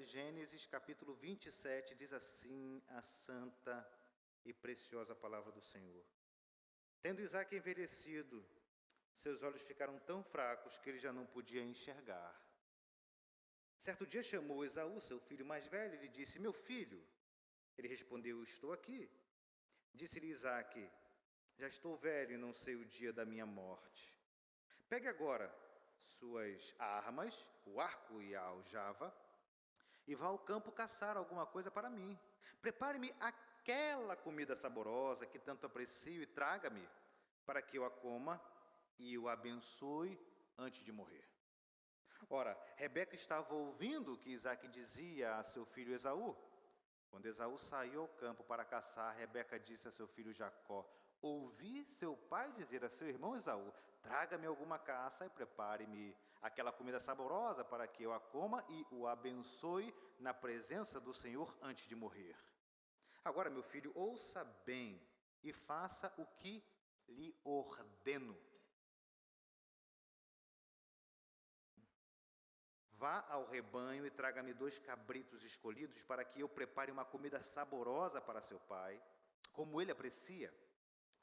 Gênesis capítulo 27, diz assim a santa e preciosa palavra do Senhor. Tendo Isaque envelhecido, seus olhos ficaram tão fracos que ele já não podia enxergar. Certo dia chamou Esaú, seu filho mais velho, e lhe disse: meu filho. Ele respondeu: estou aqui. Disse-lhe Isaque: já estou velho e não sei o dia da minha morte. Pegue agora suas armas, o arco e a aljava, e vá ao campo caçar alguma coisa para mim. Prepare-me aquela comida saborosa que tanto aprecio e traga-me, para que eu a coma e o abençoe antes de morrer. Ora, Rebeca estava ouvindo o que Isaque dizia a seu filho Esaú. Quando Esaú saiu ao campo para caçar, Rebeca disse a seu filho Jacó: ouvi seu pai dizer a seu irmão Esaú: traga-me alguma caça e prepare-me aquela comida saborosa para que eu a coma e o abençoe na presença do Senhor antes de morrer. Agora, meu filho, ouça bem e faça o que lhe ordeno. Vá ao rebanho e traga-me 2 cabritos escolhidos para que eu prepare uma comida saborosa para seu pai, como ele aprecia.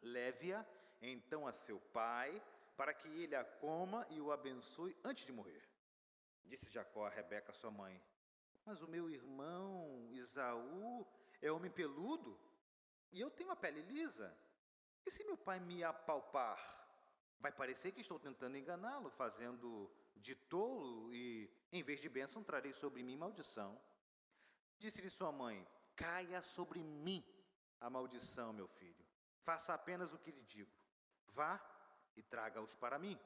Leve-a então a seu pai, para que ele a coma e o abençoe antes de morrer. Disse Jacó a Rebeca, sua mãe: mas o meu irmão Esaú é homem peludo e eu tenho a pele lisa. E se meu pai me apalpar? Vai parecer que estou tentando enganá-lo, fazendo de tolo, e em vez de bênção trarei sobre mim maldição. Disse-lhe sua mãe: caia sobre mim a maldição, meu filho. Faça apenas o que lhe digo. Vá e traga-os para mim.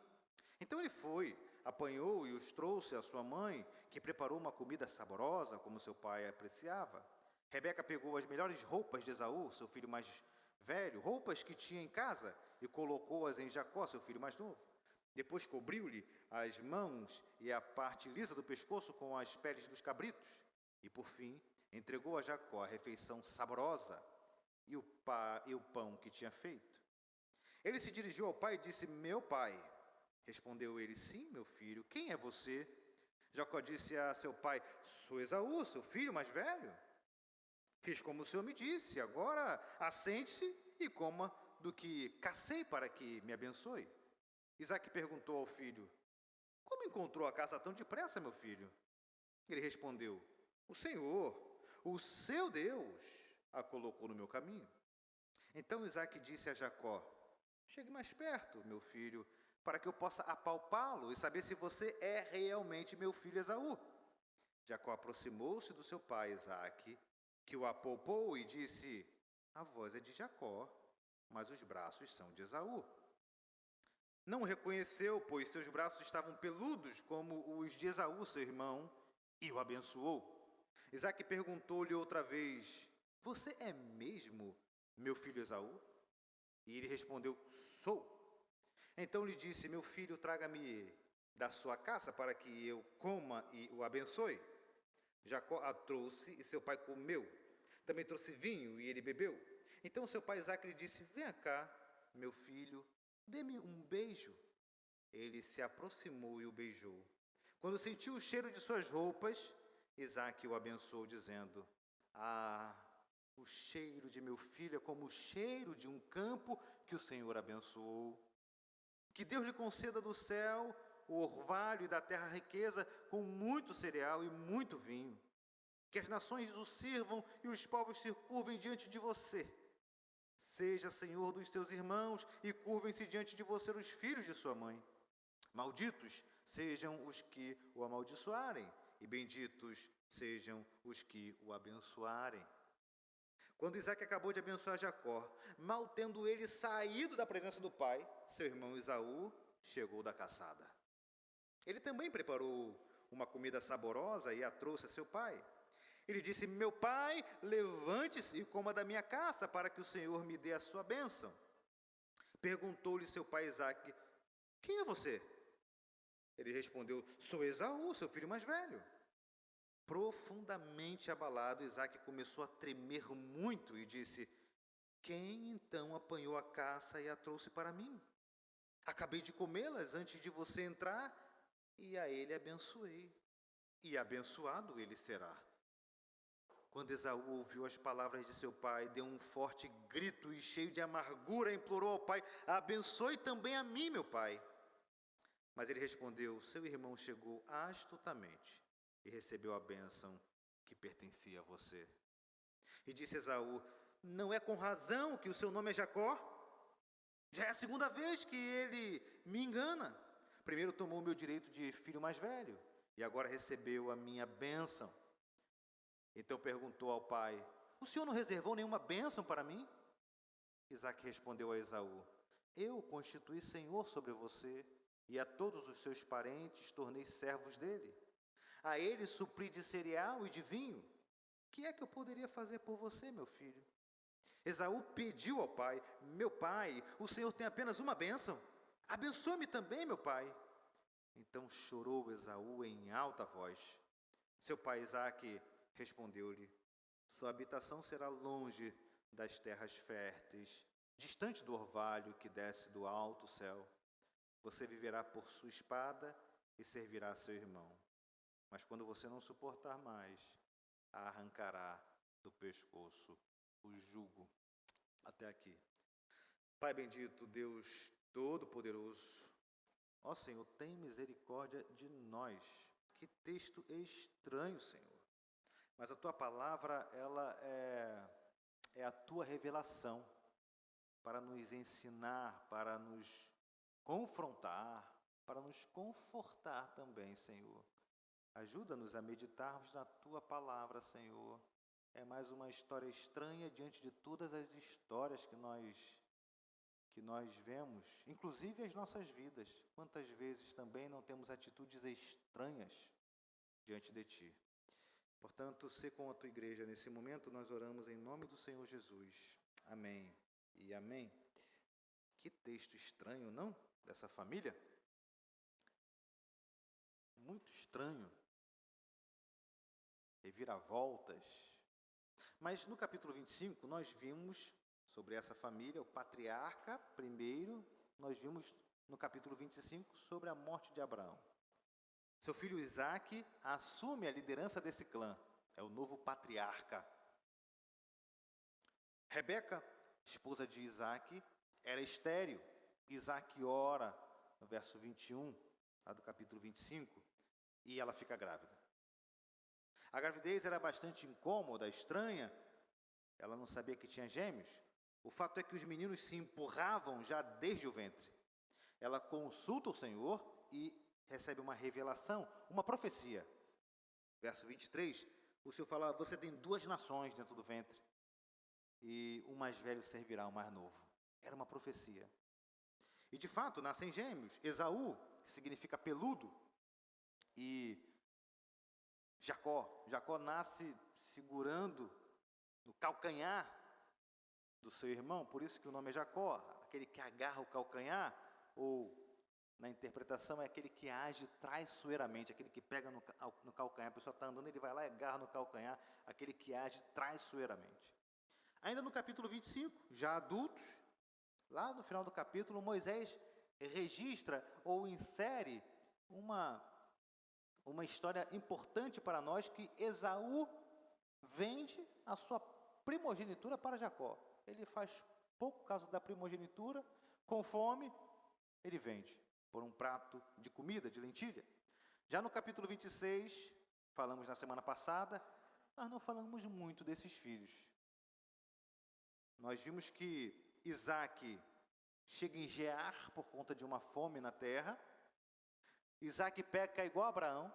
Então ele foi, apanhou e os trouxe à sua mãe, que preparou uma comida saborosa, como seu pai apreciava. Rebeca pegou as melhores roupas de Esaú, seu filho mais velho, roupas que tinha em casa, e colocou-as em Jacó, seu filho mais novo. Depois cobriu-lhe as mãos e a parte lisa do pescoço com as peles dos cabritos. E, por fim, entregou a Jacó a refeição saborosa e o pão que tinha feito. Ele se dirigiu ao pai e disse: meu pai. Respondeu ele: sim, meu filho. Quem é você? Jacó disse a seu pai: sou Esaú, seu filho mais velho. Fiz como o senhor me disse. Agora assente-se e coma do que cacei para que me abençoe. Isaque perguntou ao filho: como encontrou a caça tão depressa, meu filho? Ele respondeu: o Senhor, o seu Deus, a colocou no meu caminho. Então Isaque disse a Jacó: chegue mais perto, meu filho, para que eu possa apalpá-lo e saber se você é realmente meu filho Esaú. Jacó aproximou-se do seu pai Isaque, que o apalpou e disse: a voz é de Jacó, mas os braços são de Esaú. Não o reconheceu, pois seus braços estavam peludos como os de Esaú, seu irmão, e o abençoou. Isaque perguntou-lhe outra vez: você é mesmo meu filho Esaú? E ele respondeu: sou. Então lhe disse: meu filho, traga-me da sua caça para que eu coma e o abençoe. Jacó a trouxe e seu pai comeu. Também trouxe vinho e ele bebeu. Então seu pai Isaque lhe disse: venha cá, meu filho, dê-me um beijo. Ele se aproximou e o beijou. Quando sentiu o cheiro de suas roupas, Isaque o abençoou, dizendo: o cheiro de meu filho é como o cheiro de um campo que o Senhor abençoou. Que Deus lhe conceda do céu o orvalho e da terra a riqueza, com muito cereal e muito vinho. Que as nações o sirvam e os povos se curvem diante de você. Seja senhor dos seus irmãos e curvem-se diante de você os filhos de sua mãe. Malditos sejam os que o amaldiçoarem, e benditos sejam os que o abençoarem. Quando Isaque acabou de abençoar Jacó, mal tendo ele saído da presença do pai, seu irmão Esaú chegou da caçada. Ele também preparou uma comida saborosa e a trouxe a seu pai. Ele disse: meu pai, levante-se e coma da minha caça, para que o Senhor me dê a sua bênção. Perguntou-lhe seu pai Isaque: quem é você? Ele respondeu: sou Esaú, seu filho mais velho. Profundamente abalado, Isaque começou a tremer muito e disse: quem então apanhou a caça e a trouxe para mim? Acabei de comê-las antes de você entrar e a ele abençoei. E abençoado ele será. Quando Esaú ouviu as palavras de seu pai, deu um forte grito e, cheio de amargura, implorou ao pai: abençoe também a mim, meu pai. Mas ele respondeu: seu irmão chegou astutamente e recebeu a bênção que pertencia a você. E disse Esaú: não é com razão que o seu nome é Jacó? Já é a segunda vez que ele me engana. Primeiro tomou o meu direito de filho mais velho, e agora recebeu a minha bênção. Então perguntou ao pai: o senhor não reservou nenhuma bênção para mim? Isaque respondeu a Esaú: eu constituí senhor sobre você, e a todos os seus parentes tornei servos dele. A ele supri de cereal e de vinho. O que é que eu poderia fazer por você, meu filho? Esaú pediu ao pai: meu pai, o senhor tem apenas uma bênção. Abençoe-me também, meu pai. Então chorou Esaú em alta voz. Seu pai Isaque respondeu-lhe: sua habitação será longe das terras férteis, distante do orvalho que desce do alto céu. Você viverá por sua espada e servirá a seu irmão. Mas quando você não suportar mais, arrancará do pescoço o jugo. Até aqui. Pai bendito, Deus Todo-Poderoso, ó Senhor, tem misericórdia de nós. Que texto estranho, Senhor. Mas a Tua palavra, ela é a Tua revelação para nos ensinar, para nos confrontar, para nos confortar também, Senhor. Ajuda-nos a meditarmos na Tua palavra, Senhor. É mais uma história estranha diante de todas as histórias que nós vemos, inclusive as nossas vidas. Quantas vezes também não temos atitudes estranhas diante de Ti. Portanto, sê com a Tua igreja nesse momento, nós oramos em nome do Senhor Jesus. Amém e amém. Que texto estranho, não? Dessa família? Muito estranho. Reviravoltas. Mas no capítulo 25, nós vimos sobre essa família, o patriarca primeiro, nós vimos no capítulo 25 sobre a morte de Abraão. Seu filho Isaque assume a liderança desse clã, é o novo patriarca. Rebeca, esposa de Isaque, era estéril. Isaque ora, no verso 21, lá do capítulo 25, e ela fica grávida. A gravidez era bastante incômoda, estranha. Ela não sabia que tinha gêmeos. O fato é que os meninos se empurravam já desde o ventre. Ela consulta o Senhor e recebe uma revelação, uma profecia. Verso 23, o Senhor fala: você tem 2 nações dentro do ventre, e o mais velho servirá ao mais novo. Era uma profecia. E de fato, nascem gêmeos. Esaú, que significa peludo, e Jacó. Jacó nasce segurando no calcanhar do seu irmão, por isso que o nome é Jacó, aquele que agarra o calcanhar, ou na interpretação é aquele que age traiçoeiramente, aquele que pega no calcanhar, a pessoa está andando, ele vai lá e agarra no calcanhar, aquele que age traiçoeiramente. Ainda no capítulo 25, já adultos, lá no final do capítulo, Moisés registra ou insere uma história importante para nós, que Esaú vende a sua primogenitura para Jacó. Ele faz pouco caso da primogenitura, com fome, ele vende por um prato de comida, de lentilha. Já no capítulo 26, falamos na semana passada, nós não falamos muito desses filhos. Nós vimos que Isaque chega em Gerar por conta de uma fome na terra. Isaque peca igual a Abraão,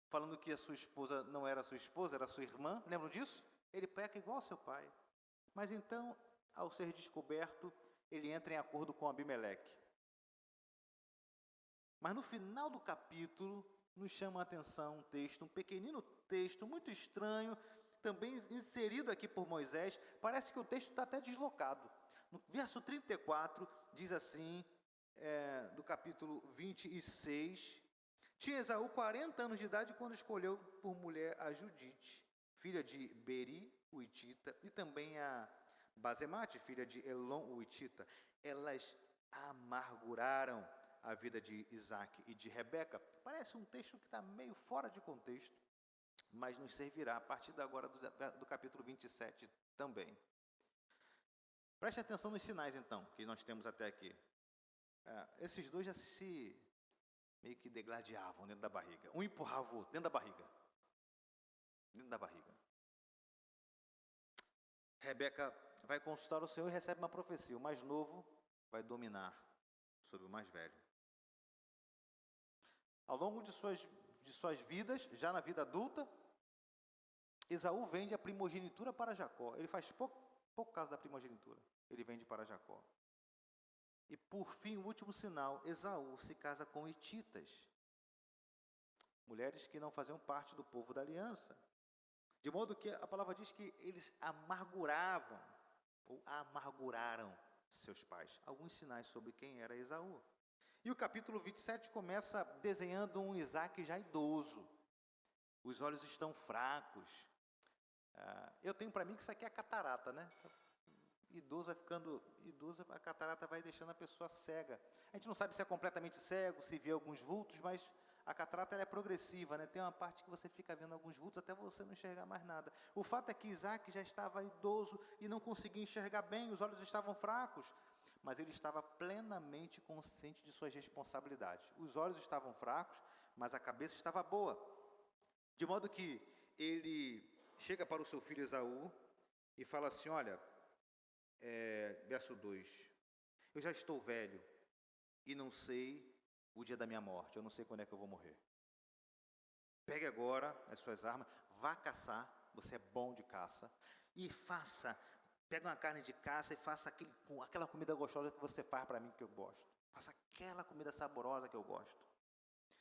falando que a sua esposa não era sua esposa, era sua irmã. Lembram disso? Ele peca igual ao seu pai. Mas então, ao ser descoberto, ele entra em acordo com Abimeleque. Mas no final do capítulo, nos chama a atenção um texto, um pequenino texto, muito estranho, também inserido aqui por Moisés. Parece que o texto está até deslocado. No verso 34, diz assim, do capítulo 26, tinha Esaú 40 anos de idade quando escolheu por mulher a Judite, filha de Beri, o Hitita, e também a Basemate, filha de Elon, o Hitita. Elas amarguraram a vida de Isaque e de Rebeca. Parece um texto que está meio fora de contexto, mas nos servirá a partir de agora do capítulo 27 também. Preste atenção nos sinais, então, que nós temos até aqui. Esses dois já se meio que degladiavam dentro da barriga. Um empurrava o outro dentro da barriga. Dentro da barriga. Rebeca vai consultar o Senhor e recebe uma profecia. O mais novo vai dominar sobre o mais velho. Ao longo de suas vidas, já na vida adulta, Esaú vende a primogenitura para Jacó. Ele faz pouco caso da primogenitura. Ele vende para Jacó. E por fim, o último sinal, Esaú se casa com hititas, mulheres que não faziam parte do povo da aliança. De modo que a palavra diz que eles amarguravam, ou amarguraram seus pais. Alguns sinais sobre quem era Esaú. E o capítulo 27 começa desenhando um Isaac já idoso. Os olhos estão fracos. Eu tenho para mim que isso aqui é catarata, né? Idoso vai ficando idoso, a catarata vai deixando a pessoa cega. A gente não sabe se é completamente cego, se vê alguns vultos, mas a catarata ela é progressiva, né? Tem uma parte que você fica vendo alguns vultos até você não enxergar mais nada. O fato é que Isaac já estava idoso e não conseguia enxergar bem, os olhos estavam fracos, mas ele estava plenamente consciente de suas responsabilidades. Os olhos estavam fracos, mas a cabeça estava boa. De modo que ele chega para o seu filho Esaú e fala assim, olha, verso 2, eu já estou velho e não sei o dia da minha morte, eu não sei quando é que eu vou morrer. Pegue agora as suas armas, vá caçar, você é bom de caça, e pega uma carne de caça e faça aquela comida gostosa que você faz para mim que eu gosto. Faça aquela comida saborosa que eu gosto.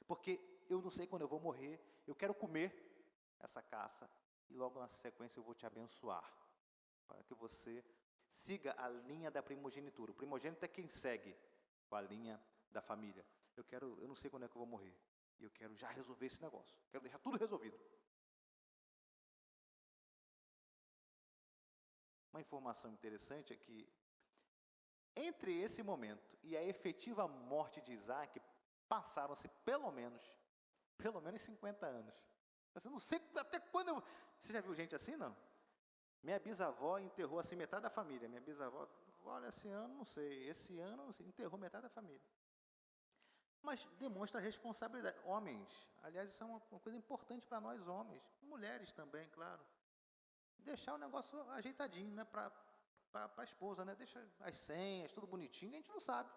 Porque eu não sei quando eu vou morrer, eu quero comer essa caça e logo na sequência eu vou te abençoar, para que você siga a linha da primogenitura. O primogênito é quem segue com a linha da família. Eu não sei quando é que eu vou morrer. E eu quero já resolver esse negócio. Quero deixar tudo resolvido. Uma informação interessante é que entre esse momento e a efetiva morte de Isaac, passaram-se pelo menos 50 anos. Eu não sei até quando eu... Você já viu gente assim, não? Minha bisavó enterrou assim metade da família. Minha bisavó, olha, esse ano, não sei, esse ano enterrou metade da família. Mas demonstra responsabilidade. Homens, aliás, isso é uma coisa importante para nós homens. Mulheres também, claro. Deixar o negócio ajeitadinho, né, para a esposa, né? Deixa as senhas, tudo bonitinho, a gente não sabe.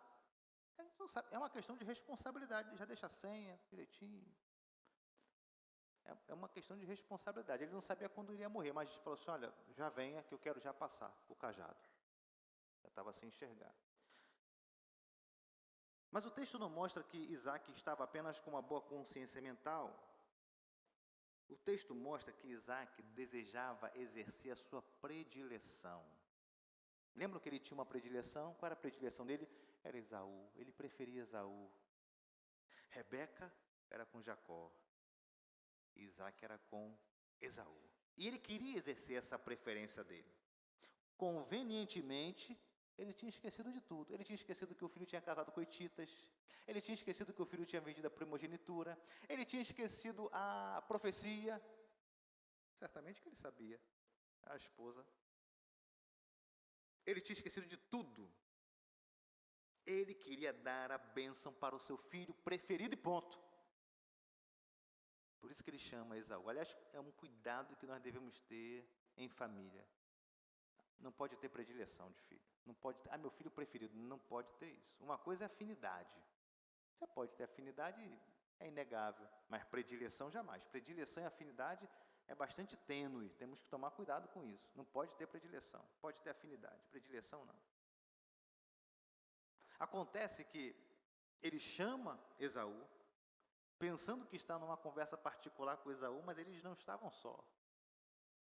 A gente não sabe. É uma questão de responsabilidade, já deixa a senha direitinho. É uma questão de responsabilidade. Ele não sabia quando iria morrer, mas falou assim, olha, já venha que eu quero já passar o cajado. Já estava sem enxergar. Mas o texto não mostra que Isaac estava apenas com uma boa consciência mental. O texto mostra que Isaac desejava exercer a sua predileção. Lembram que ele tinha uma predileção? Qual era a predileção dele? Era Esaú. Ele preferia Esaú. Rebeca era com Jacó. Isaac era com Esaú. E ele queria exercer essa preferência dele. Convenientemente, ele tinha esquecido de tudo. Ele tinha esquecido que o filho tinha casado com hititas. Ele tinha esquecido que o filho tinha vendido a primogenitura. Ele tinha esquecido a profecia. Certamente que ele sabia. A esposa. Ele tinha esquecido de tudo. Ele queria dar a bênção para o seu filho preferido e ponto. Por isso que ele chama Esaú. Aliás, é um cuidado que nós devemos ter em família. Não pode ter predileção de filho. Não pode ter, meu filho preferido. Não pode ter isso. Uma coisa é afinidade. Você pode ter afinidade, é inegável. Mas predileção jamais. Predileção e afinidade é bastante tênue. Temos que tomar cuidado com isso. Não pode ter predileção. Pode ter afinidade. Predileção não. Acontece que ele chama Esaú, pensando que está numa conversa particular com Esaú, mas eles não estavam só.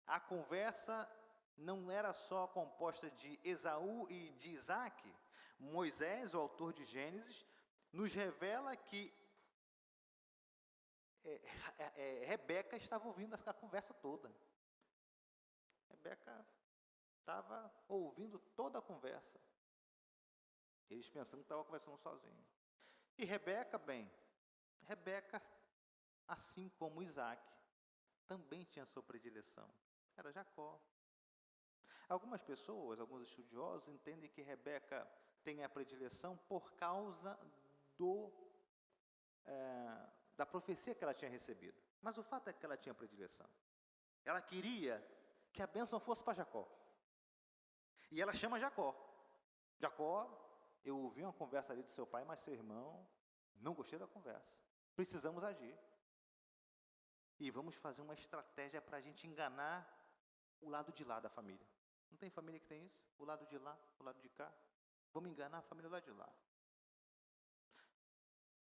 A conversa não era só composta de Esaú e de Isaac. Moisés, o autor de Gênesis, nos revela que Rebeca estava ouvindo a conversa toda. Rebeca estava ouvindo toda a conversa. Eles pensando que estavam conversando sozinhos. E Rebeca, assim como Isaac, também tinha sua predileção. Era Jacó. Algumas pessoas, alguns estudiosos, entendem que Rebeca tem a predileção por causa da profecia que ela tinha recebido. Mas o fato é que ela tinha predileção. Ela queria que a bênção fosse para Jacó. E ela chama Jacó. Jacó, eu ouvi uma conversa ali do seu pai, mas seu irmão, não gostei da conversa. Precisamos agir. E vamos fazer uma estratégia para a gente enganar o lado de lá da família. Não tem família que tem isso? O lado de lá, o lado de cá. Vamos enganar a família lá de lá.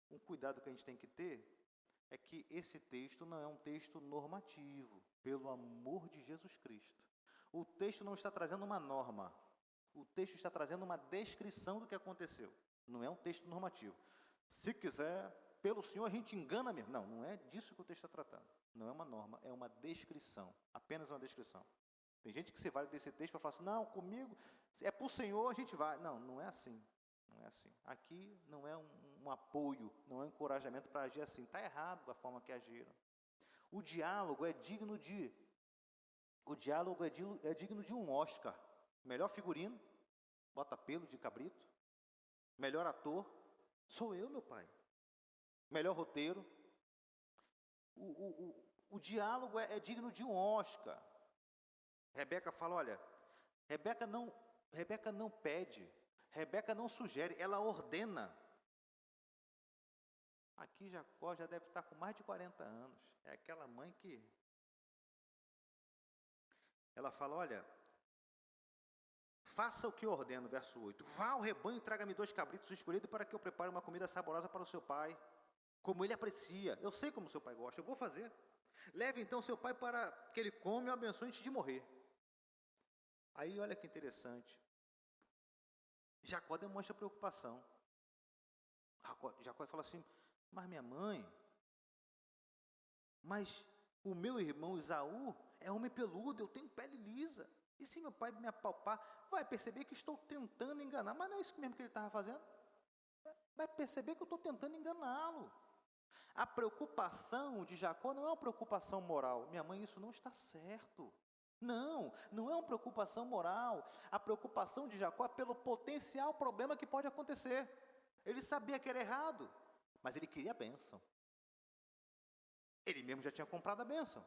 Um cuidado que a gente tem que ter é que esse texto não é um texto normativo, pelo amor de Jesus Cristo. O texto não está trazendo uma norma. O texto está trazendo uma descrição do que aconteceu. Não é um texto normativo. Se quiser, pelo Senhor a gente engana mesmo. Não, não é disso que o texto está tratando. Não é uma norma, é uma descrição. Apenas uma descrição. Tem gente que se vale desse texto para falar assim, não, comigo, é para o Senhor a gente vai. Não, não é assim. Não é assim. Aqui não é um apoio, não é um encorajamento para agir assim. Está errado a forma que agiram. O diálogo é digno de um Oscar. Melhor figurino, bota pelo de cabrito. Melhor ator, sou eu, meu pai. Melhor roteiro. O diálogo é digno de um Oscar. Rebeca fala, olha, Rebeca não pede, Rebeca não sugere, ela ordena. Aqui Jacó já deve estar com mais de 40 anos. É aquela mãe que... Ela fala, olha, faça o que eu ordeno, verso 8. Vá ao rebanho e traga-me 2 cabritos escolhidos para que eu prepare uma comida saborosa para o seu pai, como ele aprecia. Eu sei como seu pai gosta, eu vou fazer. Leve então seu pai para que ele come e o abençoe antes de morrer. Aí olha que interessante. Jacó demonstra preocupação. Jacó fala assim, mas minha mãe, mas o meu irmão Esaú é homem peludo, eu tenho pele lisa. E se meu pai me apalpar, vai perceber que estou tentando enganar. Mas não é isso mesmo que ele estava fazendo? Vai perceber que eu estou tentando enganá-lo. A preocupação de Jacó não é uma preocupação moral. Minha mãe, isso não está certo. Não, não é uma preocupação moral. A preocupação de Jacó é pelo potencial problema que pode acontecer. Ele sabia que era errado, mas ele queria a bênção. Ele mesmo já tinha comprado a bênção.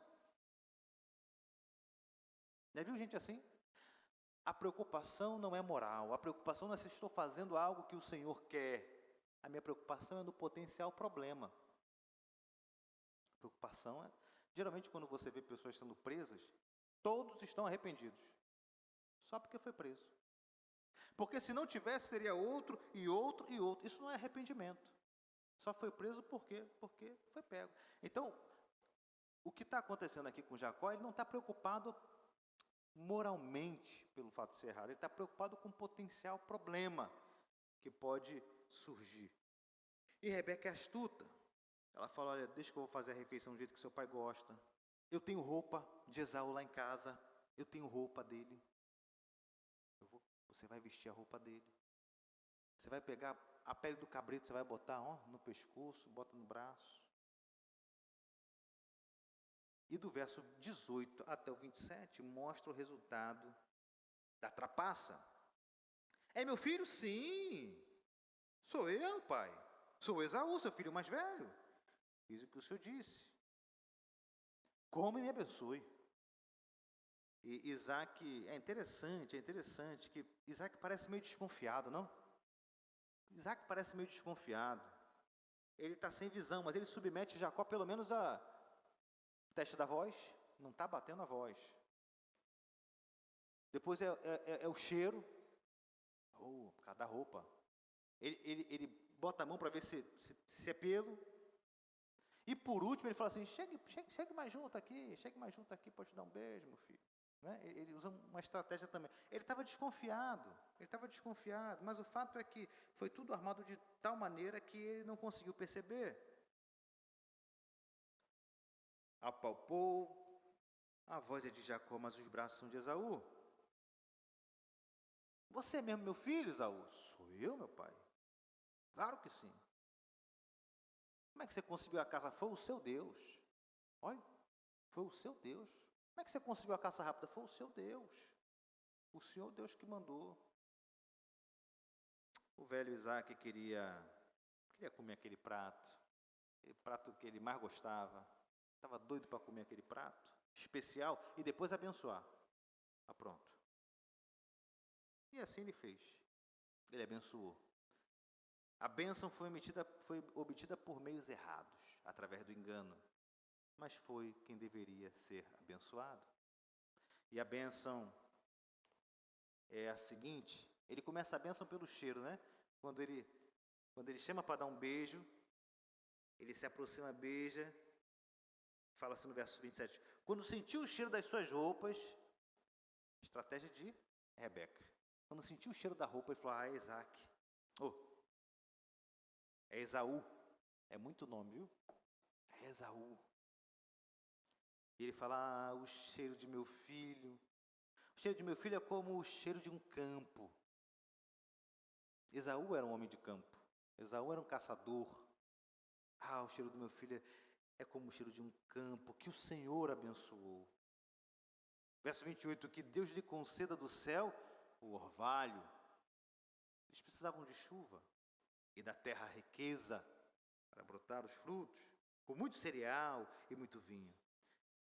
Já viu gente assim? A preocupação não é moral. A preocupação não é se estou fazendo algo que o Senhor quer. A minha preocupação é no potencial problema. A preocupação é... Geralmente, quando você vê pessoas sendo presas, todos estão arrependidos. Só porque foi preso. Porque se não tivesse, seria outro e outro e outro. Isso não é arrependimento. Só foi preso porque foi pego. Então, o que está acontecendo aqui com Jacó, ele não está preocupado moralmente pelo fato de ser errado. Ele está preocupado com o potencial problema que pode surgir. E Rebeca é astuta. Ela fala, olha, deixa que eu vou fazer a refeição do jeito que seu pai gosta. Eu tenho roupa de Esaú lá em casa. Eu tenho roupa dele. Você vai vestir a roupa dele. Você vai pegar a pele do cabrito, você vai botar no pescoço, bota no braço. E do verso 18 até o 27, mostra o resultado da trapaça. É meu filho? Sim. Sou eu, pai. Sou Esaú, seu filho mais velho. Fiz o que o senhor disse. Come e me abençoe. E Isaac, é interessante que Isaac parece meio desconfiado, não? Isaac parece meio desconfiado. Ele está sem visão, mas ele submete Jacó pelo menos a teste da voz, não está batendo a voz. Depois é o cheiro, por causa da roupa. Ele bota a mão para ver se é pelo. E por último ele fala assim, chegue mais junto aqui, para te dar um beijo, meu filho. Né? Ele usa uma estratégia também. Ele estava desconfiado, mas o fato é que foi tudo armado de tal maneira que ele não conseguiu perceber. Apalpou, a voz é de Jacó, mas os braços são de Esaú. Você é mesmo meu filho, Esaú? Sou eu, meu pai. Claro que sim. Como é que você conseguiu a casa? Foi o seu Deus. Olha, Foi o seu Deus. Como é que você conseguiu a caça rápida? Foi o seu Deus. O Senhor Deus que mandou. O velho Isaac queria comer aquele prato que ele mais gostava. Estava doido para comer aquele prato especial e depois abençoar. Pronto. E assim ele fez. Ele abençoou. A bênção foi obtida por meios errados, através do engano. Mas foi quem deveria ser abençoado. E a bênção é a seguinte: ele começa a bênção pelo cheiro, né? Quando ele chama para dar um beijo, ele se aproxima, beija, fala assim no verso 27, quando sentiu o cheiro das suas roupas, estratégia de Rebeca. Quando sentiu o cheiro da roupa, ele falou, é Isaac. É Esaú. É muito nome, viu? É Esaú. E ele fala, o cheiro de meu filho. O cheiro de meu filho é como o cheiro de um campo. Esaú era um homem de campo. Esaú era um caçador. O cheiro do meu filho é como o cheiro de um campo que o Senhor abençoou. Verso 28, que Deus lhe conceda do céu o orvalho. Eles precisavam de chuva e da terra a riqueza para brotar os frutos, com muito cereal e muito vinho.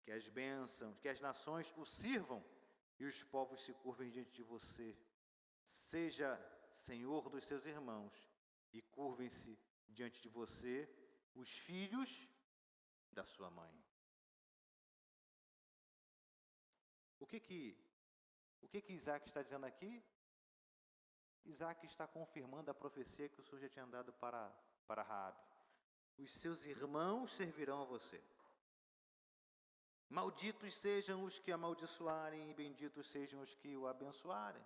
Que as bênçãos, que as nações o sirvam e os povos se curvem diante de você. Seja Senhor dos seus irmãos e curvem-se diante de você os filhos da sua mãe. O que Isaac está dizendo aqui? Isaac está confirmando a profecia que o Senhor já tinha dado para Raabe. Os seus irmãos servirão a você. Malditos sejam os que amaldiçoarem e benditos sejam os que o abençoarem.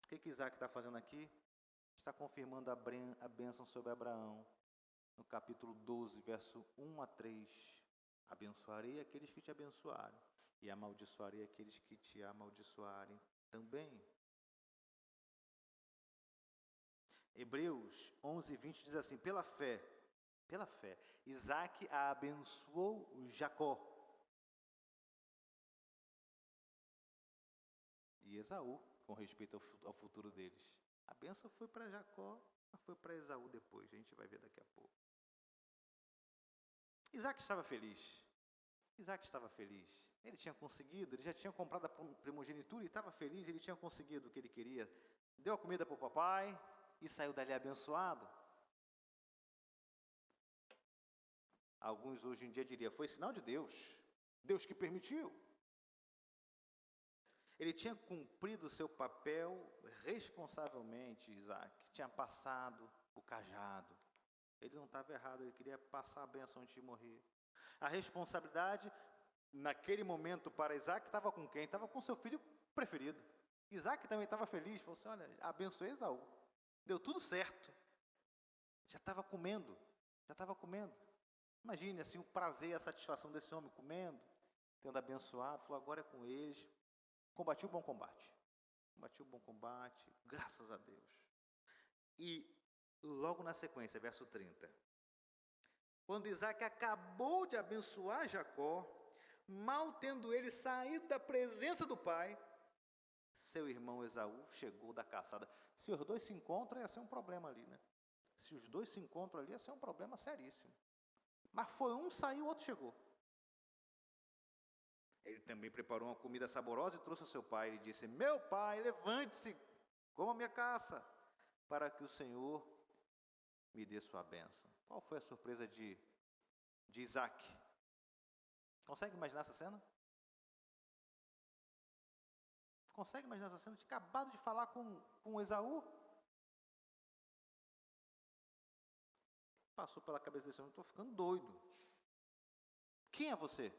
O que Isaac está fazendo aqui? Está confirmando a bênção sobre Abraão. No capítulo 12, verso 1 a 3. Abençoarei aqueles que te abençoarem e amaldiçoarei aqueles que te amaldiçoarem também. Hebreus 11, 20 diz assim, pela fé, Isaac abençoou Jacó e Esaú, com respeito ao futuro deles. A bênção foi para Jacó, mas foi para Esaú depois, a gente vai ver daqui a pouco. Isaac estava feliz. Ele tinha conseguido, ele já tinha comprado a primogenitura e estava feliz, ele tinha conseguido o que ele queria. Deu a comida para o papai e saiu dali abençoado. Alguns hoje em dia diriam, foi sinal de Deus. Deus que permitiu. Ele tinha cumprido o seu papel responsavelmente, Isaac. Tinha passado o cajado. Ele não estava errado, ele queria passar a bênção antes de morrer. A responsabilidade, naquele momento, para Isaac, estava com quem? Estava com seu filho preferido. Isaac também estava feliz, falou assim, olha, abençoei Esaú. Deu tudo certo. Já estava comendo. Imagine assim, o prazer e a satisfação desse homem comendo, tendo abençoado, falou, agora é com eles. Combati o bom combate, graças a Deus. E logo na sequência, verso 30. Quando Isaac acabou de abençoar Jacó, mal tendo ele saído da presença do pai, seu irmão Esaú chegou da caçada. Se os dois se encontram, ia ser um problema ali, né? Se os dois se encontram ali, ia ser um problema seríssimo. Mas foi um, saiu, o outro chegou. Ele também preparou uma comida saborosa e trouxe ao seu pai. Ele disse, meu pai, levante-se, coma a minha caça, para que o Senhor me dê sua bênção. Qual foi a surpresa de Isaac? Consegue imaginar essa cena? Consegue imaginar essa cena? Tinha acabado de falar com Esaú. Passou pela cabeça desse homem, estou ficando doido. Quem é você?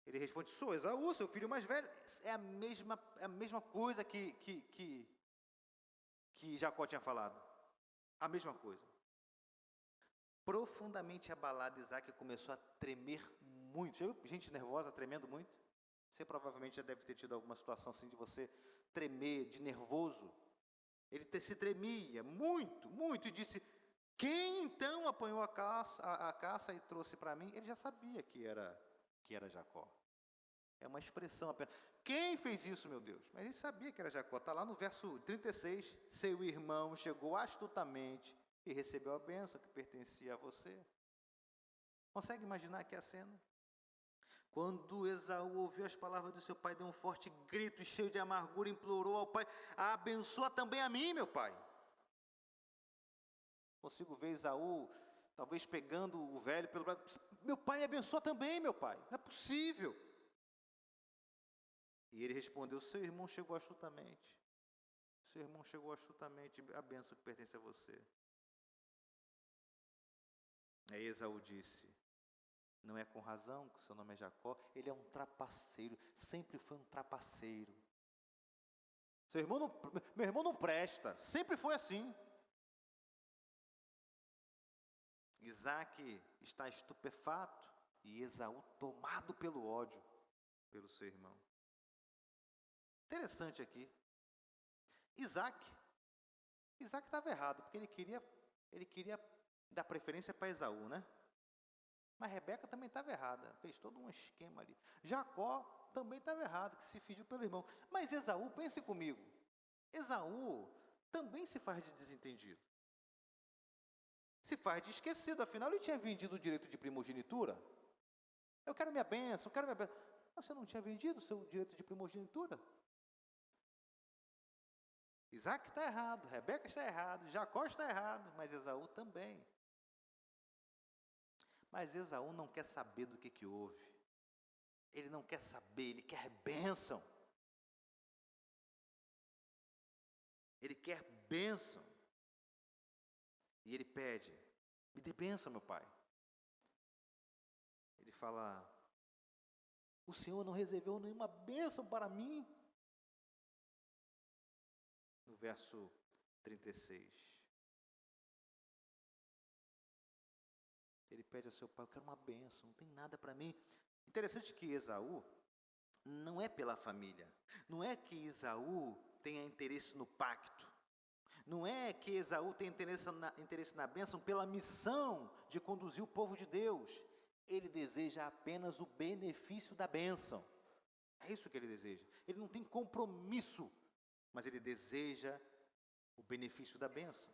Ele responde, sou Esaú, seu filho mais velho. É a mesma coisa que Jacó tinha falado. A mesma coisa. Profundamente abalado, Isaac começou a tremer muito. Já viu gente nervosa tremendo muito? Você provavelmente já deve ter tido alguma situação assim de você tremer, de nervoso. Ele se tremia muito, e disse, Quem então apanhou a caça e trouxe para mim? Ele já sabia que era Jacó. É uma expressão apenas. Quem fez isso, meu Deus? Mas ele sabia que era Jacó. Está lá no verso 36. Seu irmão chegou astutamente e recebeu a bênção que pertencia a você. Consegue imaginar aqui a cena? Quando Esaú ouviu as palavras do seu pai, deu um forte grito e cheio de amargura, implorou ao pai: abençoa também a mim, meu pai. Consigo ver Esaú, talvez pegando o velho pelo braço: meu pai me abençoa também, meu pai. Não é possível. E ele respondeu: seu irmão chegou astutamente. Seu irmão chegou astutamente, a bênção que pertence a você. Aí Esaú disse: não é com razão que o seu nome é Jacó, ele é um trapaceiro, sempre foi um trapaceiro. Meu irmão não presta, sempre foi assim. Isaac está estupefato e Esaú tomado pelo ódio pelo seu irmão. Interessante aqui. Isaac estava errado, porque ele queria dar preferência para Esaú, né? Mas Rebeca também estava errada, fez todo um esquema ali. Jacó também estava errado, que se fingiu pelo irmão. Mas Esaú, pense comigo, Esaú também se faz de desentendido. Se faz de esquecido, afinal ele tinha vendido o direito de primogenitura. Eu quero minha bênção, eu quero minha bênção. Mas você não tinha vendido o seu direito de primogenitura? Isaac está errado, Rebeca está errado, Jacó está errado, mas Esaú também. Mas Esaú não quer saber do que houve. Ele não quer saber, ele quer bênção. Ele quer bênção. E ele pede: me dê bênção, meu pai. Ele fala: o Senhor não reservou nenhuma bênção para mim. No verso 36. Ele pede ao seu pai: eu quero uma bênção, não tem nada para mim. Interessante que Esaú não é pela família. Não é que Esaú tenha interesse no pacto. Não é que Esaú tenha interesse na bênção pela missão de conduzir o povo de Deus. Ele deseja apenas o benefício da bênção. É isso que ele deseja. Ele não tem compromisso, mas ele deseja o benefício da bênção.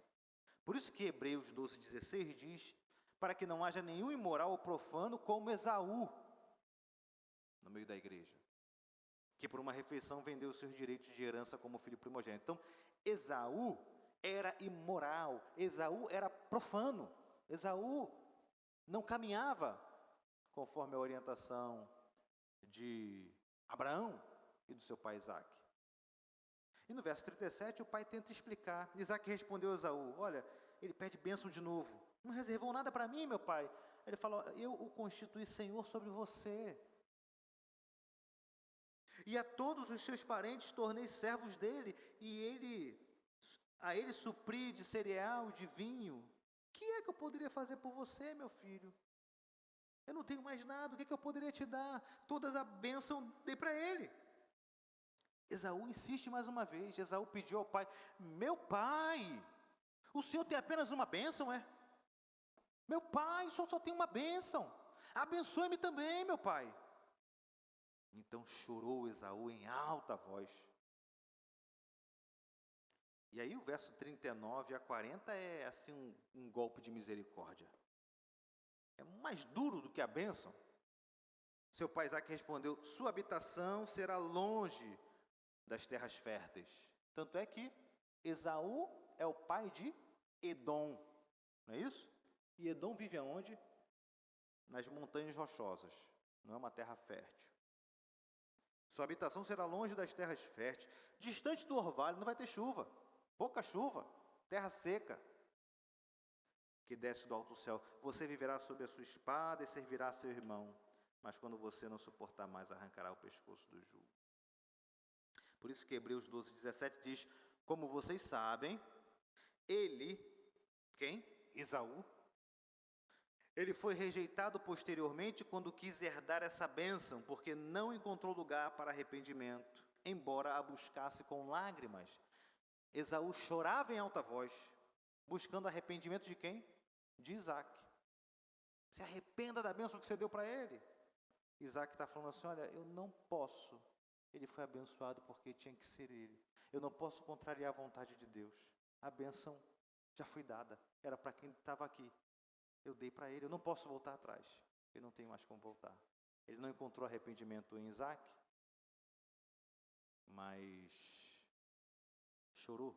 Por isso que Hebreus 12:16 diz: para que não haja nenhum imoral ou profano como Esaú, no meio da igreja, que por uma refeição vendeu os seus direitos de herança como filho primogênito. Então, Esaú era imoral, Esaú era profano, Esaú não caminhava conforme a orientação de Abraão e do seu pai Isaque. E no verso 37, o pai tenta explicar. Isaque respondeu a Esaú: olha, ele pede bênção de novo. Não reservou nada para mim, meu pai. Ele falou: eu o constituí senhor sobre você. E a todos os seus parentes tornei servos dele, e a ele supri de cereal, de vinho. O que é que eu poderia fazer por você, meu filho? Eu não tenho mais nada, o que é que eu poderia te dar? Todas a bênção dei para ele. Esaú insiste mais uma vez. Esaú pediu ao pai: meu pai, o senhor tem apenas uma bênção, é? Meu pai, o senhor só tem uma bênção. Abençoe-me também, meu pai. Então chorou Esaú em alta voz. E aí o verso 39 a 40 é assim um golpe de misericórdia. É mais duro do que a bênção. Seu pai Isaque respondeu: sua habitação será longe das terras férteis. Tanto é que Esaú é o pai de Edom, não é isso? E Edom vive aonde? Nas montanhas rochosas, não é uma terra fértil. Sua habitação será longe das terras férteis, distante do orvalho, não vai ter chuva, pouca chuva, terra seca, que desce do alto céu. Você viverá sob a sua espada e servirá a seu irmão, mas quando você não suportar mais, arrancará o pescoço do jugo. Por isso que Hebreus 12:17 diz: como vocês sabem, ele, quem? Esaú, ele foi rejeitado posteriormente quando quis herdar essa bênção, porque não encontrou lugar para arrependimento, embora a buscasse com lágrimas. Esaú chorava em alta voz. buscando arrependimento de quem? De Isaac. Se arrependa da bênção que você deu para ele. Isaac está falando assim, olha, eu não posso. Ele foi abençoado porque tinha que ser ele. Eu não posso contrariar a vontade de Deus. A bênção já foi dada. Era para quem estava aqui. Eu dei para ele, eu não posso voltar atrás. Eu não tenho mais como voltar. Ele não encontrou arrependimento em Isaac, mas chorou.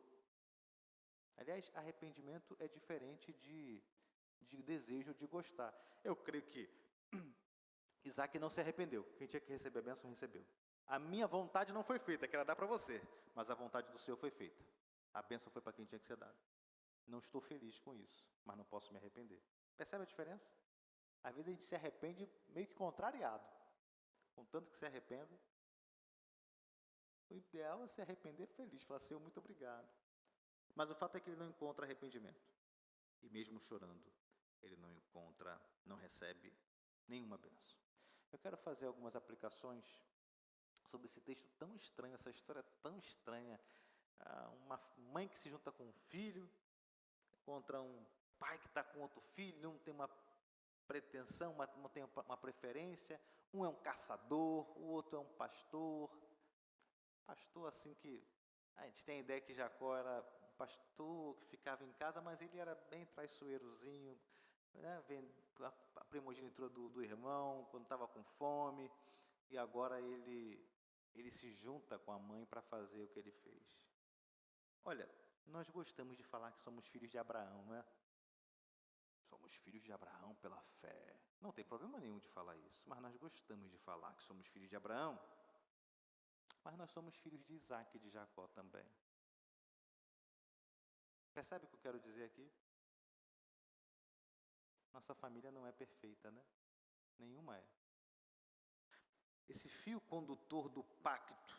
Aliás, arrependimento é diferente de desejo de gostar. Eu creio que Isaac não se arrependeu. Quem tinha que receber a bênção, recebeu. A minha vontade não foi feita, que era dar para você, mas a vontade do Senhor foi feita. A bênção foi para quem tinha que ser dada. Não estou feliz com isso, mas não posso me arrepender. Percebe a diferença? Às vezes a gente se arrepende meio que contrariado. Contanto que se arrependa, o ideal é se arrepender feliz, falar, Senhor, muito obrigado. Mas o fato é que ele não encontra arrependimento. E mesmo chorando, ele não recebe nenhuma bênção. Eu quero fazer algumas aplicações sobre esse texto tão estranho, essa história tão estranha. Uma mãe que se junta com um filho, contra um pai que está com outro filho, um tem uma pretensão, um tem uma preferência, um é um caçador, o outro é um pastor. Pastor assim que, a gente tem a ideia que Jacó era um pastor que ficava em casa, mas ele era bem traiçoeirozinho, né? A primogenitura do irmão, quando estava com fome, e agora ele se junta com a mãe para fazer o que ele fez. Olha, nós gostamos de falar que somos filhos de Abraão, né? Somos filhos de Abraão pela fé. Não tem problema nenhum de falar isso, mas nós gostamos de falar que somos filhos de Abraão. Mas nós somos filhos de Isaac e de Jacó também. Percebe o que eu quero dizer aqui? Nossa família não é perfeita, né? Nenhuma é. Esse fio condutor do pacto,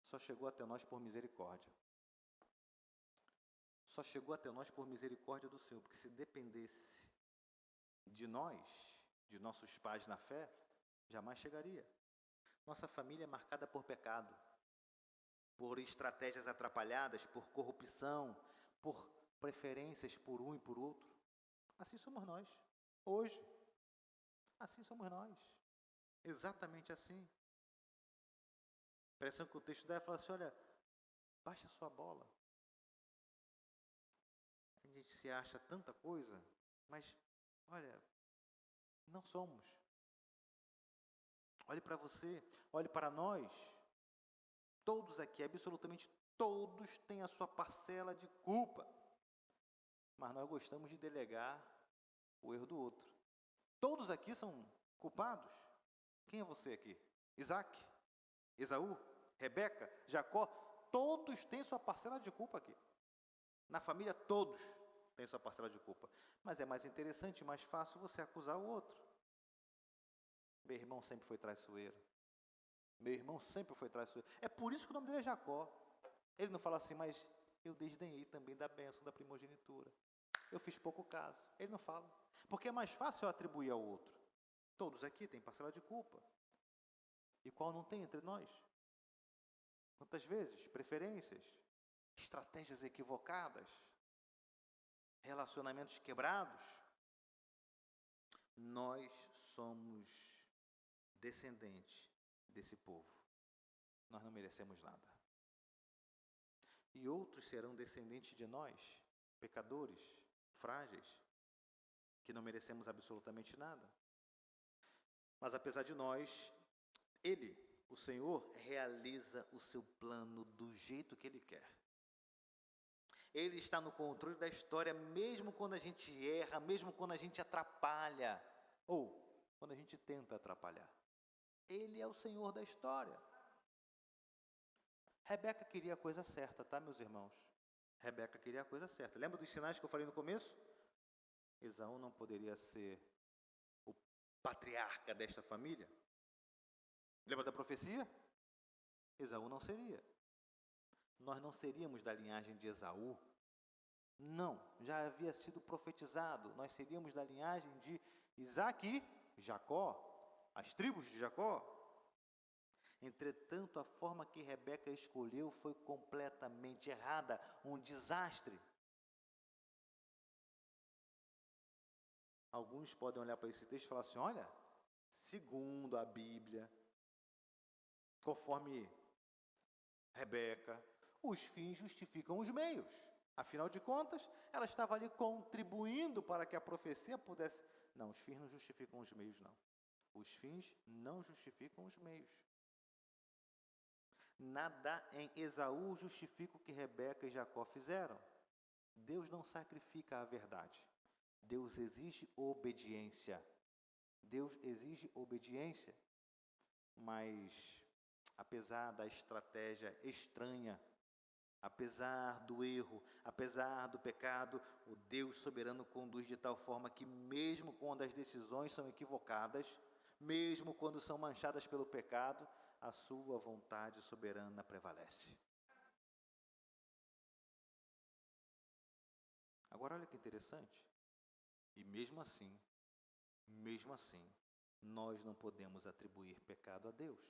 só chegou até nós por misericórdia. Só chegou até nós por misericórdia do Senhor, porque se dependesse de nós, de nossos pais na fé, jamais chegaria. Nossa família é marcada por pecado, por estratégias atrapalhadas, por corrupção, por preferências por um e por outro. Assim somos nós, hoje. Assim somos nós, exatamente assim. A impressão que o texto dá é falar assim, olha, baixa a sua bola. A gente se acha tanta coisa, mas, olha, não somos. Olhe para você, olhe para nós. Todos aqui, absolutamente todos, têm a sua parcela de culpa. Mas nós gostamos de delegar o erro do outro. Todos aqui são culpados. Quem é você aqui? Isaac? Esaú? Rebeca? Jacó? Todos têm sua parcela de culpa aqui. Na família, todos têm sua parcela de culpa. Mas é mais interessante, mais fácil você acusar o outro. Meu irmão sempre foi traiçoeiro. Meu irmão sempre foi traiçoeiro. É por isso que o nome dele é Jacó. Ele não fala assim, mas eu desdenhei também da bênção da primogenitura. Eu fiz pouco caso. Ele não fala. Porque é mais fácil eu atribuir ao outro. Todos aqui têm parcela de culpa. E qual não tem entre nós? Quantas vezes? Preferências, estratégias equivocadas, relacionamentos quebrados. Nós somos descendentes desse povo. Nós não merecemos nada. E outros serão descendentes de nós, pecadores, frágeis, que não merecemos absolutamente nada. Mas apesar de nós, Ele, o Senhor, realiza o seu plano do jeito que Ele quer. Ele está no controle da história, mesmo quando a gente erra, mesmo quando a gente atrapalha, ou quando a gente tenta atrapalhar. Ele é o Senhor da história. Rebeca queria a coisa certa, tá, meus irmãos? Rebeca queria a coisa certa. Lembra dos sinais que eu falei no começo? Esaú não poderia ser o patriarca desta família? Lembra da profecia? Esaú não seria. Nós não seríamos da linhagem de Esaú. Não, já havia sido profetizado. Nós seríamos da linhagem de Isaac e Jacó, as tribos de Jacó. Entretanto, a forma que Rebeca escolheu foi completamente errada, um desastre. Alguns podem olhar para esse texto e falar assim: olha, segundo a Bíblia, conforme Rebeca, os fins justificam os meios. Afinal de contas, ela estava ali contribuindo para que a profecia pudesse... Não, os fins não justificam os meios, não. Os fins não justificam os meios. Nada em Esaú justifica o que Rebeca e Jacó fizeram. Deus não sacrifica a verdade. Deus exige obediência. Deus exige obediência. Mas, apesar da estratégia estranha, apesar do erro, apesar do pecado, o Deus soberano conduz de tal forma que mesmo quando as decisões são equivocadas, mesmo quando são manchadas pelo pecado, a sua vontade soberana prevalece. Agora olha que interessante. E mesmo assim, nós não podemos atribuir pecado a Deus.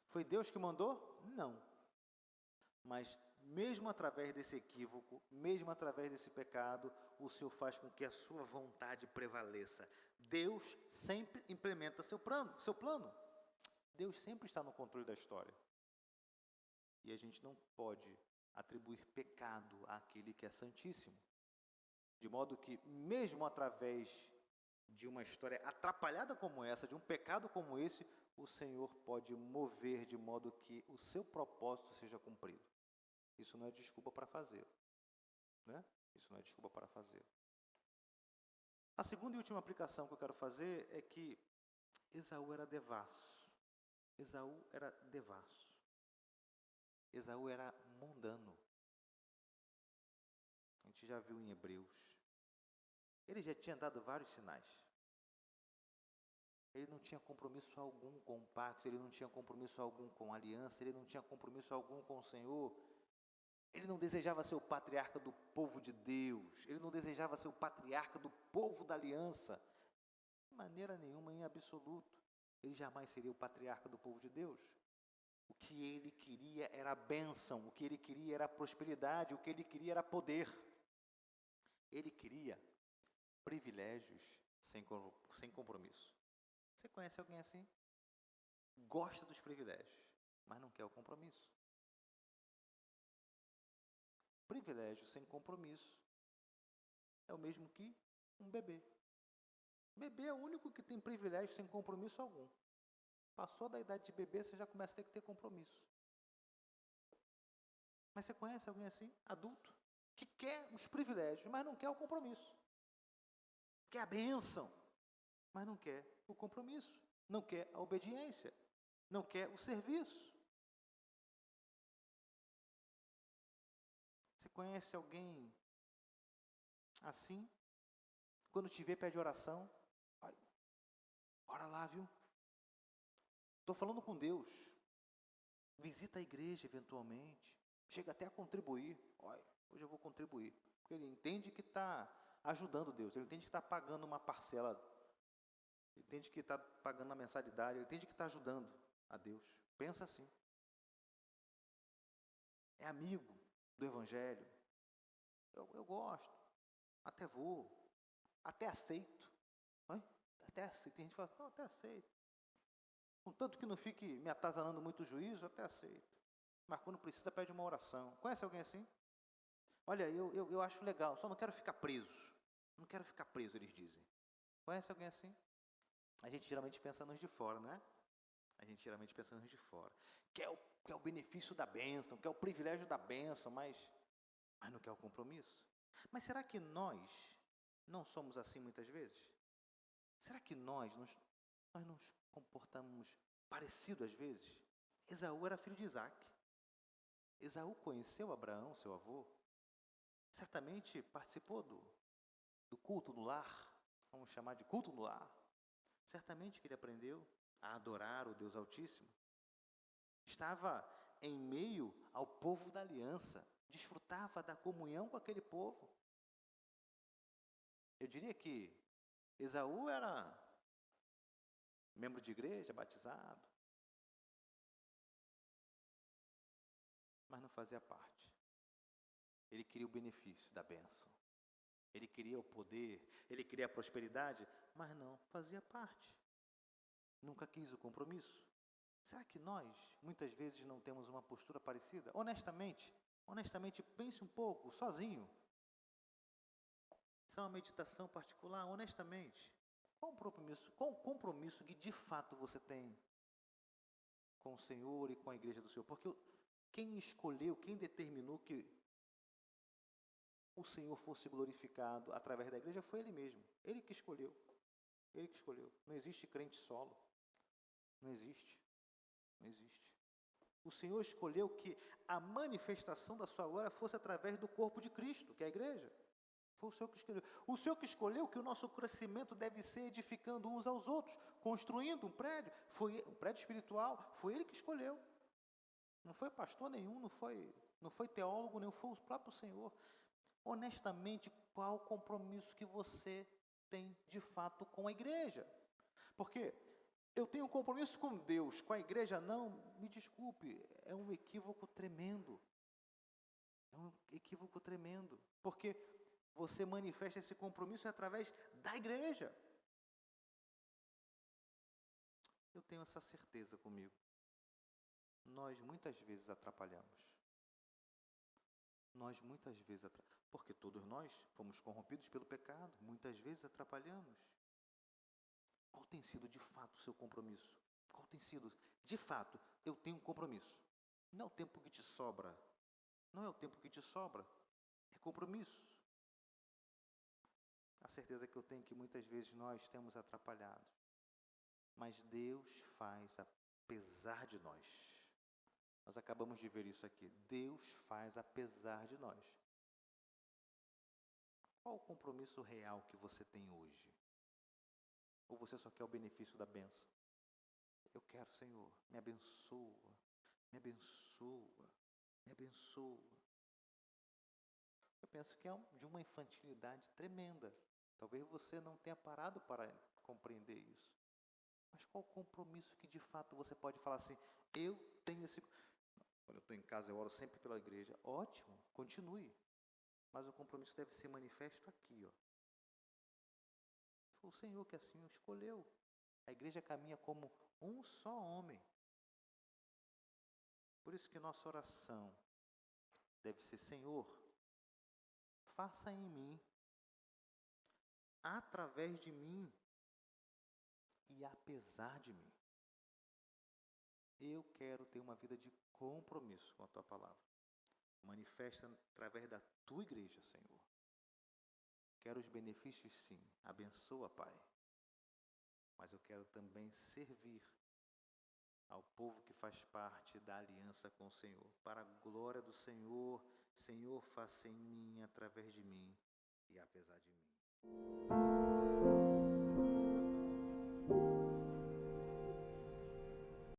Foi Deus que mandou? Não. Mas mesmo através desse equívoco, mesmo através desse pecado, o Senhor faz com que a sua vontade prevaleça. Deus sempre implementa seu plano. Deus sempre está no controle da história. E a gente não pode atribuir pecado àquele que é santíssimo. De modo que, mesmo através de uma história atrapalhada como essa, de um pecado como esse, o Senhor pode mover de modo que o seu propósito seja cumprido. Isso não é desculpa para fazer, né? Isso não é desculpa para fazer. A segunda e última aplicação que eu quero fazer é que Esaú era devasso. Esaú era devasso. Esaú era mundano. A gente já viu em Hebreus. Ele já tinha dado vários sinais. Ele não tinha compromisso algum com o pacto, ele não tinha compromisso algum com a aliança, ele não tinha compromisso algum com o Senhor. Ele não desejava ser o patriarca do povo de Deus, ele não desejava ser o patriarca do povo da aliança. De maneira nenhuma, em absoluto. Ele jamais seria o patriarca do povo de Deus. O que ele queria era a bênção, o que ele queria era a prosperidade, o que ele queria era poder. Ele queria privilégios sem compromisso. Você conhece alguém assim? Gosta dos privilégios, mas não quer o compromisso. Privilégio sem compromisso é o mesmo que um bebê. Bebê é o único que tem privilégio sem compromisso algum. Passou da idade de bebê, você já começa a ter que ter compromisso. Mas você conhece alguém assim, adulto, que quer os privilégios, mas não quer o compromisso? Quer a bênção, mas não quer o compromisso, não quer a obediência, não quer o serviço. Você conhece alguém assim? Quando te vê, pede oração. Ora lá, viu? Estou falando com Deus. Visita a igreja eventualmente. Chega até a contribuir. Olha, hoje eu vou contribuir. Porque ele entende que está ajudando Deus. Ele entende que está pagando uma parcela. Ele entende que está pagando a mensalidade. Ele entende que está ajudando a Deus. Pensa assim. É amigo do Evangelho. Eu gosto. Até vou. Até aceito. Até aceito. Tem gente que fala, não, até aceito. Contanto que não fique me atazanando muito o juízo, até aceito. Mas quando precisa, pede uma oração. Conhece alguém assim? Olha, eu acho legal, só não quero ficar preso. Não quero ficar preso, eles dizem. Conhece alguém assim? A gente geralmente pensa nos de fora, não é? A gente geralmente pensa nos de fora. Quer o benefício da bênção, quer o privilégio da bênção, mas não quer o compromisso. Mas será que nós não somos assim muitas vezes? Será que nós nos comportamos parecido às vezes? Esaú era filho de Isaac. Esaú conheceu Abraão, seu avô. Certamente participou do culto no lar. Vamos chamar de culto no lar. Certamente que ele aprendeu a adorar o Deus Altíssimo. Estava em meio ao povo da aliança. Desfrutava da comunhão com aquele povo. Eu diria que Esaú era membro de igreja, batizado, mas não fazia parte. Ele queria o benefício da bênção, ele queria o poder, ele queria a prosperidade, mas não fazia parte. Nunca quis o compromisso. Será que nós, muitas vezes, não temos uma postura parecida? Honestamente, pense um pouco, sozinho. Isso é uma meditação particular, honestamente. Qual o compromisso que de fato você tem com o Senhor e com a igreja do Senhor? Porque quem escolheu, quem determinou que o Senhor fosse glorificado através da igreja foi Ele mesmo. Ele que escolheu. Ele que escolheu. Não existe crente solo. Não existe. Não existe. O Senhor escolheu que a manifestação da sua glória fosse através do corpo de Cristo, que é a igreja. Foi o Senhor que escolheu. O Senhor que escolheu que o nosso crescimento deve ser edificando uns aos outros, construindo um prédio. Foi um prédio espiritual. Foi Ele que escolheu. Não foi pastor nenhum, não foi teólogo nenhum, foi o próprio Senhor. Honestamente, qual o compromisso que você tem de fato com a igreja? Porque eu tenho um compromisso com Deus, com a igreja não, me desculpe, é um equívoco tremendo. É um equívoco tremendo, porque você manifesta esse compromisso através da igreja. Eu tenho essa certeza comigo. Nós muitas vezes atrapalhamos. Porque todos nós fomos corrompidos pelo pecado, muitas vezes atrapalhamos. Qual tem sido de fato o seu compromisso? Qual tem sido? De fato, eu tenho um compromisso. Não é o tempo que te sobra. Não é o tempo que te sobra. É compromisso. A certeza que eu tenho que muitas vezes nós temos atrapalhado. Mas Deus faz apesar de nós. Nós acabamos de ver isso aqui. Deus faz apesar de nós. Qual o compromisso real que você tem hoje? Ou você só quer o benefício da bênção? Eu quero, Senhor, me abençoa, me abençoa, me abençoa. Eu penso que é de uma infantilidade tremenda. Talvez você não tenha parado para compreender isso. Mas qual o compromisso que de fato você pode falar assim, eu tenho esse... Quando eu estou em casa, eu oro sempre pela igreja. Ótimo, continue. Mas o compromisso deve ser manifesto aqui, ó. Foi o Senhor que assim o escolheu. A igreja caminha como um só homem. Por isso que nossa oração deve ser, Senhor, faça em mim, através de mim e apesar de mim. Eu quero ter uma vida de compromisso com a Tua palavra. Manifesta através da Tua igreja, Senhor. Quero os benefícios, sim. Abençoa, Pai. Mas eu quero também servir ao povo que faz parte da aliança com o Senhor. Para a glória do Senhor, Senhor, faça em mim, através de mim e apesar de mim.